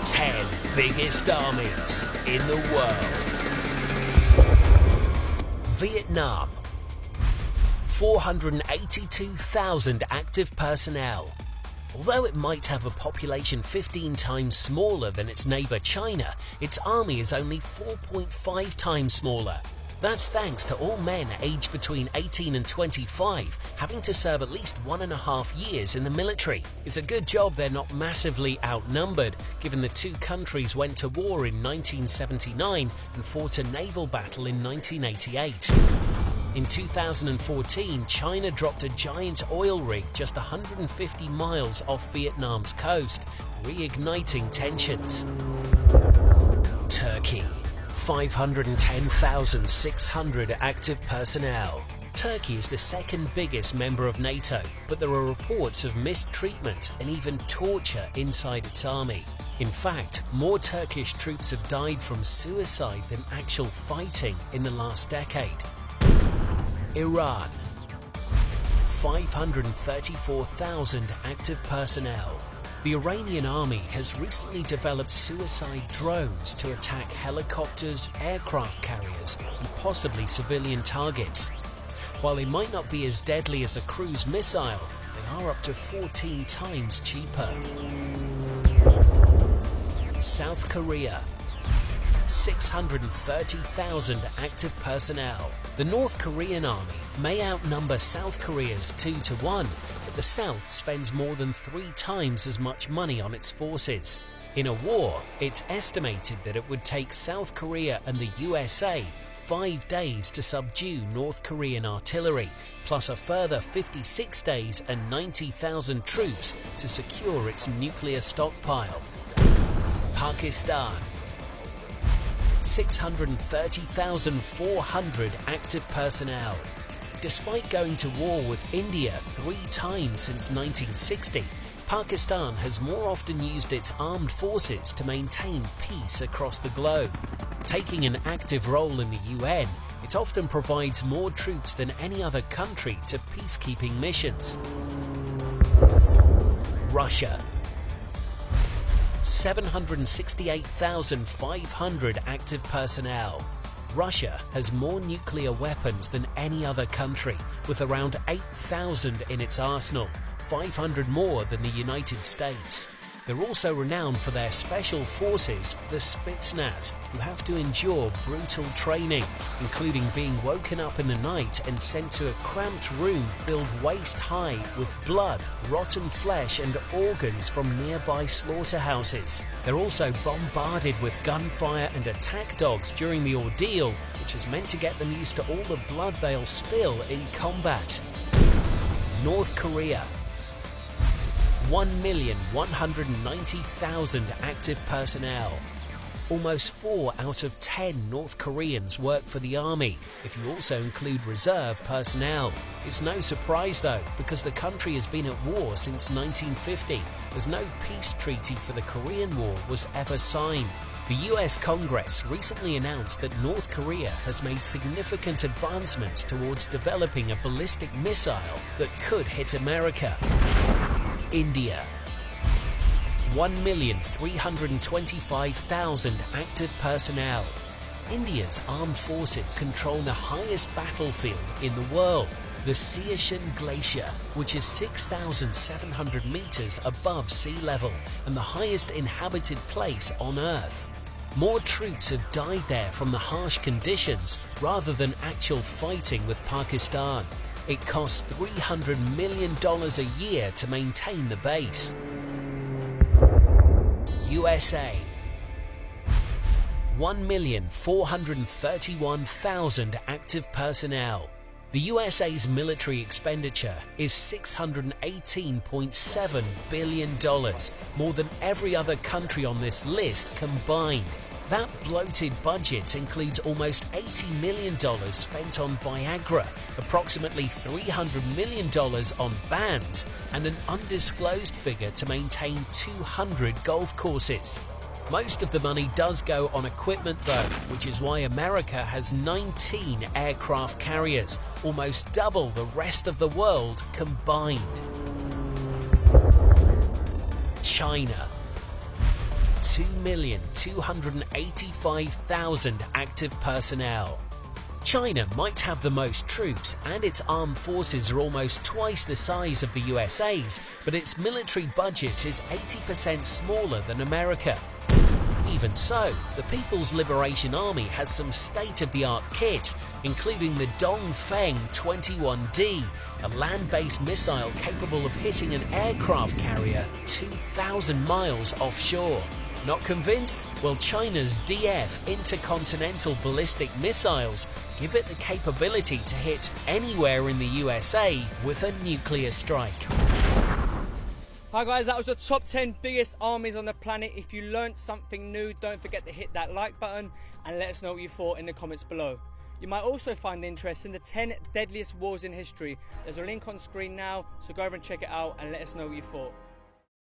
10 biggest armies in the world. Vietnam. 482,000 active personnel. Although it might have a population 15 times smaller than its neighbour China, its army is only 4.5 times smaller. That's thanks to all men aged between 18 and 25 having to serve at least 1.5 years in the military. It's a good job they're not massively outnumbered, given the two countries went to war in 1979 and fought a naval battle in 1988. In 2014, China dropped a giant oil rig just 150 miles off Vietnam's coast, reigniting tensions. Turkey. 510,600 active personnel. Turkey is the second biggest member of NATO, but there are reports of mistreatment and even torture inside its army. In fact, more Turkish troops have died from suicide than actual fighting in the last decade. Iran. 534,000 active personnel. The Iranian army has recently developed suicide drones to attack helicopters, aircraft carriers, and possibly civilian targets. While they might not be as deadly as a cruise missile, they are up to 14 times cheaper. South Korea. 630,000 active personnel. The North Korean army may outnumber South Korea's 2-1, but the South spends more than 3 times as much money on its forces. In a war, it's estimated that it would take South Korea and the USA 5 days to subdue North Korean artillery, plus a further 56 days and 90,000 troops to secure its nuclear stockpile. Pakistan. 630,400 active personnel. Despite going to war with India 3 times since 1960, Pakistan has more often used its armed forces to maintain peace across the globe. Taking an active role in the UN, it often provides more troops than any other country to peacekeeping missions. Russia. 768,500 active personnel. Russia has more nuclear weapons than any other country, with around 8,000 in its arsenal, 500 more than the United States. They're also renowned for their special forces, the Spetsnaz, who have to endure brutal training, including being woken up in the night and sent to a cramped room filled waist-high with blood, rotten flesh and organs from nearby slaughterhouses. They're also bombarded with gunfire and attack dogs during the ordeal, which is meant to get them used to all the blood they'll spill in combat. North Korea. 1,190,000 active personnel. Almost 4 out of 10 North Koreans work for the army, if you also include reserve personnel. It's no surprise though, because the country has been at war since 1950, as no peace treaty for the Korean War was ever signed. The US Congress recently announced that North Korea has made significant advancements towards developing a ballistic missile that could hit America. India. 1,325,000 active personnel. India's armed forces control the highest battlefield in the world, the Siachen Glacier, which is 6,700 meters above sea level and the highest inhabited place on Earth. More troops have died there from the harsh conditions rather than actual fighting with Pakistan. It costs $300 million a year to maintain the base. USA. 1,431,000 active personnel. The USA's military expenditure is $618.7 billion, more than every other country on this list combined. That bloated budget includes almost $80 million spent on Viagra, approximately $300 million on bands, and an undisclosed figure to maintain 200 golf courses. Most of the money does go on equipment though, which is why America has 19 aircraft carriers, almost double the rest of the world combined. China. 2,285,000 active personnel. China might have the most troops and its armed forces are almost twice the size of the USA's, but its military budget is 80% smaller than America. Even so, the People's Liberation Army has some state-of-the-art kit, including the Dongfeng 21D, a land-based missile capable of hitting an aircraft carrier 2,000 miles offshore. Not convinced? Well, China's DF intercontinental ballistic missiles give it the capability to hit anywhere in the USA with a nuclear strike. Hi guys, that was the top 10 biggest armies on the planet. If you learned something new, don't forget to hit that like button and let us know what you thought in the comments below. You might also find interest in the 10 deadliest wars in history. There's a link on screen now, so go over and check it out and let us know what you thought.